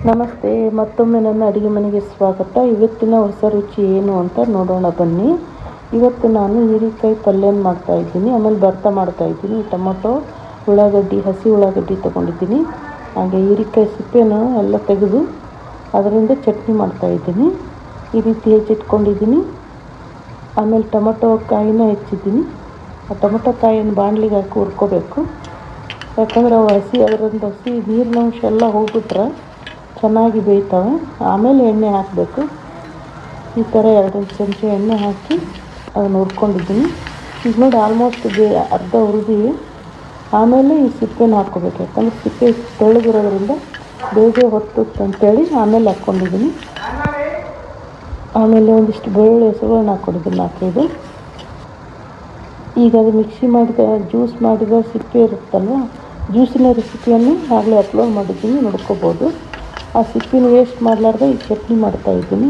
ನಮಸ್ತೆ, ಮತ್ತೊಮ್ಮೆ ನನ್ನ ಅಡುಗೆ ಮನೆಗೆ ಸ್ವಾಗತ. ಇವತ್ತಿನ ಹೊಸ ರುಚಿ ಏನು ಅಂತ ನೋಡೋಣ ಬನ್ನಿ. ಇವತ್ತು ನಾನು ಹೀರೆಕಾಯಿ ಪಲ್ಯನ ಮಾಡ್ತಾಯಿದ್ದೀನಿ, ಆಮೇಲೆ ಭರ್ತಾ ಮಾಡ್ತಾಯಿದ್ದೀನಿ. ಟೊಮೊಟೊ, ಉಳ್ಳಾಗಡ್ಡಿ, ಹಸಿ ಉಳ್ಳಾಗಡ್ಡಿ ತೊಗೊಂಡಿದ್ದೀನಿ. ಹಾಗೆ ಹೀರೆಕಾಯಿ ಸಿಪ್ಪೆನ ಎಲ್ಲ ತೆಗೆದು ಅದರಿಂದ ಚಟ್ನಿ ಮಾಡ್ತಾಯಿದ್ದೀನಿ. ಈ ರೀತಿ ಹೆಚ್ಚಿಟ್ಕೊಂಡಿದ್ದೀನಿ. ಆಮೇಲೆ ಟೊಮೊಟೊ ಕಾಯಿನ ಹೆಚ್ಚಿದ್ದೀನಿ. ಆ ಟೊಮೊಟೊ ಕಾಯಿನ ಬಾಣಲಿಗೆ ಹಾಕಿ ಹುರ್ಕೋಬೇಕು. ಯಾಕಂದರೆ ಅವು ಅದರಿಂದ ಹಸಿ ನೀರಿನ ಅಂಶ ಎಲ್ಲ ಹೋಗ್ಬಿಟ್ರೆ ಚೆನ್ನಾಗಿ ಬೇಯ್ತವೆ. ಆಮೇಲೆ ಎಣ್ಣೆ ಹಾಕಬೇಕು. ಈ ಥರ 2 ಚಮಚ ಎಣ್ಣೆ ಹಾಕಿ ಅದನ್ನು ಹುರ್ಕೊಂಡಿದ್ದೀನಿ. ಈಗ ನೋಡಿ ಆಲ್ಮೋಸ್ಟ್ ಅರ್ಧ ಹುರಿದಿವಿ. ಆಮೇಲೆ ಈ ಸಿಪ್ಪೆನ ಹಾಕ್ಕೋಬೇಕು, ಯಾಕಂದರೆ ಸಿಪ್ಪೆ ತೆಳ್ಳಗಿರೋದ್ರಿಂದ ಬೇಗ ಹೊತ್ತುತ್ತೆ ಅಂತೇಳಿ ಆಮೇಲೆ ಹಾಕ್ಕೊಂಡಿದ್ದೀನಿ. ಆಮೇಲೆ ಒಂದಿಷ್ಟು ಬೆಳ್ಳುಳ್ಳಿ ಹೆಸರುಗಳನ್ನ ಹಾಕ್ಕೊಂಡಿದ್ದೀನಿ, 4-5. ಈಗ ಅದು ಮಿಕ್ಸಿ ಮಾಡಿದ ಜ್ಯೂಸ್ ಮಾಡಿದ ಸಿಪ್ಪೆ ಇರುತ್ತಲ್ವ, ಜ್ಯೂಸಿನ ರೆಸಿಪಿಯನ್ನು ಆಗಲೇ ಅಪ್ಲೋಡ್ ಮಾಡಿದ್ದೀನಿ, ನೋಡ್ಕೋಬೋದು. ಆ ಸಿಪ್ಪಿನ ವೇಸ್ಟ್ ಮಾಡಲಾರ್ದೆ ಈಗ ಚಟ್ನಿ ಮಾಡ್ತಾಯಿದ್ದೀನಿ.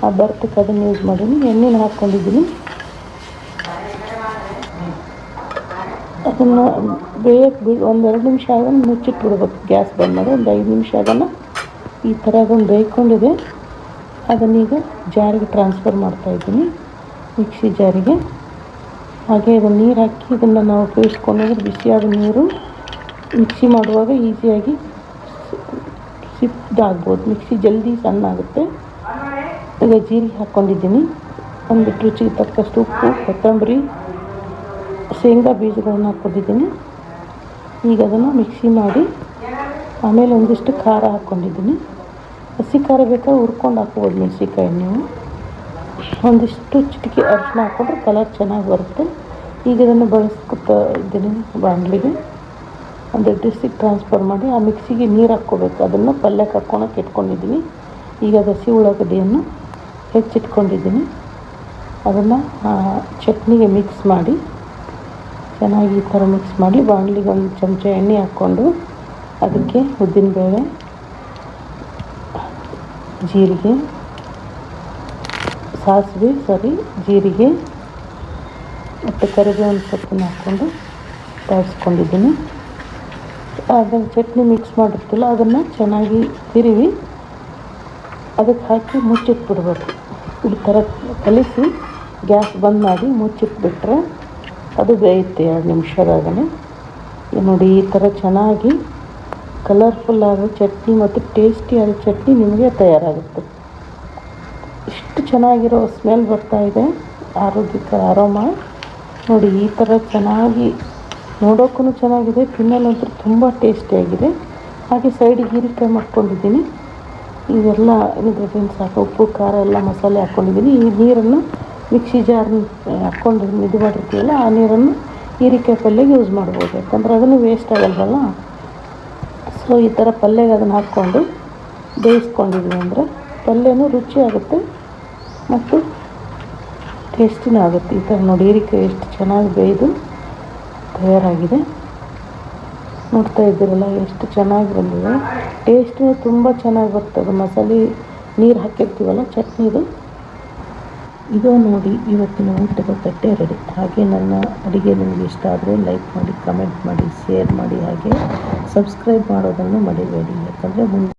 ಆ ಭರ್ತಕ್ಕೆ ಅದನ್ನು ಯೂಸ್ ಮಾಡೀನಿ. ಎಣ್ಣೆನ ಹಾಕ್ಕೊಂಡಿದ್ದೀನಿ. ಅದನ್ನು ಬೇಯಕ್ಕೆ ಒಂದು 2 ನಿಮಿಷ ಆಗೋದು ಮುಚ್ಚಿಟ್ಬಿಡ್ಬೇಕು. ಗ್ಯಾಸ್ ಬಂದ್ ಮಾಡಿ ಒಂದು 5 ನಿಮಿಷ ಅದನ್ನು ಈ ಥರ ಅದನ್ನು ಬೇಯ್ಕೊಂಡಿದೆ. ಅದನ್ನೀಗ ಜಾರಿಗೆ ಟ್ರಾನ್ಸ್ಫರ್ ಮಾಡ್ತಾಯಿದ್ದೀನಿ, ಮಿಕ್ಸಿ ಜಾರಿಗೆ. ಹಾಗೆ ಇದನ್ನು ನೀರು ಹಾಕಿ ಇದನ್ನು ನಾವು ಬೇಯಿಸ್ಕೊಂಡ್ರೆ ಬಿಸಿಯಾದ ನೀರು ಮಿಕ್ಸಿ ಮಾಡುವಾಗ ಈಸಿಯಾಗಿ ಸಿಪ್ಪದಾಗ್ಬೋದು. ಮಿಕ್ಸಿ ಜಲ್ದಿ ಸಣ್ಣ ಆಗುತ್ತೆ. ಈಗ ಜೀರಿಗೆ ಹಾಕ್ಕೊಂಡಿದ್ದೀನಿ. ಒಂದಿಟ್ಟು ರುಚಿಗೆ ತಕ್ಕಷ್ಟು ಉಪ್ಪು, ಕೊತ್ತಂಬರಿ, ಶೇಂಗಾ ಬೀಜಗಳನ್ನ ಹಾಕ್ಕೊಂಡಿದ್ದೀನಿ. ಈಗ ಅದನ್ನು ಮಿಕ್ಸಿ ಮಾಡಿ ಆಮೇಲೆ ಒಂದಿಷ್ಟು ಖಾರ ಹಾಕ್ಕೊಂಡಿದ್ದೀನಿ. ಹಸಿ ಖಾರ ಬೇಕಾದ್ರೆ ಹುರ್ಕೊಂಡು ಹಾಕ್ಬೋದು ಮೆಣಸಿನ್ಕಾಯಿ ನೀವು. ಒಂದಿಷ್ಟು ಚಿಟಿಕೆ ಅರಿಶಿನ ಹಾಕ್ಕೊಂಡ್ರೆ ಕಲರ್ ಚೆನ್ನಾಗಿ ಬರುತ್ತೆ. ಈಗ ಇದನ್ನು ಬಳಸ್ಕೊತಾ ಇದ್ದೀನಿ ಬಾಣಲಿಗೆ. ಒಂದು ಡಿಸ್ಸಿಗೆ ಟ್ರಾನ್ಸ್ಫರ್ ಮಾಡಿ ಆ ಮಿಕ್ಸಿಗೆ ನೀರು ಹಾಕ್ಕೋಬೇಕು. ಅದನ್ನು ಪಲ್ಯಕ್ಕೆ ಹಾಕ್ಕೊಳಕ್ಕೆ ಇಟ್ಕೊಂಡಿದ್ದೀನಿ. ಈಗ ಹಸಿ ಉಳ್ಳಾಗಡ್ಡಿಯನ್ನು ಹೆಚ್ಚಿಟ್ಕೊಂಡಿದ್ದೀನಿ. ಅದನ್ನು ಚಟ್ನಿಗೆ ಮಿಕ್ಸ್ ಮಾಡಿ ಚೆನ್ನಾಗಿ ಈ ಥರ ಮಿಕ್ಸ್ ಮಾಡಿ ಬಾಣಲಿಗೆ 1 ಚಮಚ ಎಣ್ಣೆ ಹಾಕ್ಕೊಂಡು ಅದಕ್ಕೆ ಉದ್ದಿನಬೇಳೆ, ಜೀರಿಗೆ, ಜೀರಿಗೆ ಮತ್ತು ಕರಿಬೇವಿನ ಸೊಪ್ಪನ್ನು ಹಾಕ್ಕೊಂಡು ಬಾಡಿಸ್ಕೊಂಡಿದ್ದೀನಿ. ಅದನ್ನು ಚಟ್ನಿ ಮಿಕ್ಸ್ ಮಾಡಿರ್ತಿಲ್ಲ ಅದನ್ನು ಚೆನ್ನಾಗಿ ತಿರುವಿ ಅದಕ್ಕೆ ಹಾಕಿ ಮುಚ್ಚಿಟ್ಬಿಡ್ಬೇಕು. ಈ ಥರ ಕಲಿಸಿ ಗ್ಯಾಸ್ ಬಂದ್ ಮಾಡಿ ಮುಚ್ಚಿಟ್ಬಿಟ್ರೆ ಅದು ಬೇಯುತ್ತೆ 2 ನಿಮಿಷದಾಗನೇ. ನೋಡಿ ಈ ಥರ ಚೆನ್ನಾಗಿ ಕಲರ್ಫುಲ್ ಆದ ಚಟ್ನಿ ಮತ್ತು ಟೇಸ್ಟಿಯಾದ ಚಟ್ನಿ ನಿಮಗೆ ತಯಾರಾಗುತ್ತೆ. ಇಷ್ಟು ಚೆನ್ನಾಗಿರೋ ಸ್ಮೆಲ್ ಬರ್ತಾಯಿದೆ, ಆರೋಗ್ಯಕರ ಅರೋಮ. ನೋಡಿ ಈ ಥರ ಚೆನ್ನಾಗಿ ನೋಡೋಕ್ಕೂ ಚೆನ್ನಾಗಿದೆ, ತಿನ್ನೋಲ್ಲಂತೂ ತುಂಬ ಟೇಸ್ಟಿಯಾಗಿದೆ. ಹಾಗೆ ಸೈಡಿಗೆ ಹೀರೆಕಾಯಿ ಮಾಡ್ಕೊಂಡಿದ್ದೀನಿ. ಇವೆಲ್ಲ ಇಂಗ್ರೀಡಿಯೆಂಟ್ಸ್ ಉಪ್ಪು, ಖಾರ ಎಲ್ಲ ಮಸಾಲೆ ಹಾಕ್ಕೊಂಡಿದ್ದೀನಿ. ಈ ನೀರನ್ನು ಮಿಕ್ಸಿ ಜಾರ್ ಹಾಕ್ಕೊಂಡು ಇದು ಮಾಡಿರ್ತೀವಲ್ಲ, ಆ ನೀರನ್ನು ಹೀರೆಕಾಯಿ ಪಲ್ಯಗೆ ಯೂಸ್ ಮಾಡ್ಬೋದು, ಯಾಕಂದರೆ ಅದನ್ನು ವೇಸ್ಟ್ ಆಗಲ್ವಲ್ಲ. ಸೊ ಈ ಥರ ಪಲ್ಯಗೆ ಅದನ್ನು ಹಾಕ್ಕೊಂಡು ಬೇಯಿಸ್ಕೊಂಡಿದ್ದೀನಿ ಅಂದರೆ ಪಲ್ಯನೂ ರುಚಿ ಆಗುತ್ತೆ ಮತ್ತು ಟೇಸ್ಟಿನೂ ಆಗುತ್ತೆ. ಈ ಥರ ನೋಡಿ ಹೀರೆಕಾಯಿ ಎಷ್ಟು ಚೆನ್ನಾಗಿ ಬೇಯ್ದು ತಯಾರಾಗಿದೆ. ನೋಡ್ತಾ ಇದ್ದೀರಲ್ಲ ಎಷ್ಟು ಚೆನ್ನಾಗಿ ಬಂದಿದೆ. ಟೇಸ್ಟು ತುಂಬ ಚೆನ್ನಾಗಿ ಬರ್ತದೆ. ಮಸಾಲೆ ನೀರು ಹಾಕಿರ್ತೀವಲ್ಲ ಚಟ್ನಿದು. ಇದು ನೋಡಿ ಇವತ್ತಿನ ಊಟದ ತಟ್ಟೆ ರೆಡಿ. ಹಾಗೆ ನನ್ನ ಅಡುಗೆ ನಿಮಗೆ ಇಷ್ಟ ಆದರೆ ಲೈಕ್ ಮಾಡಿ, ಕಮೆಂಟ್ ಮಾಡಿ, ಶೇರ್ ಮಾಡಿ, ಹಾಗೆ ಸಬ್ಸ್ಕ್ರೈಬ್ ಮಾಡೋದನ್ನು ಮರಿಬೇಡಿ. ಯಾಕಂದರೆ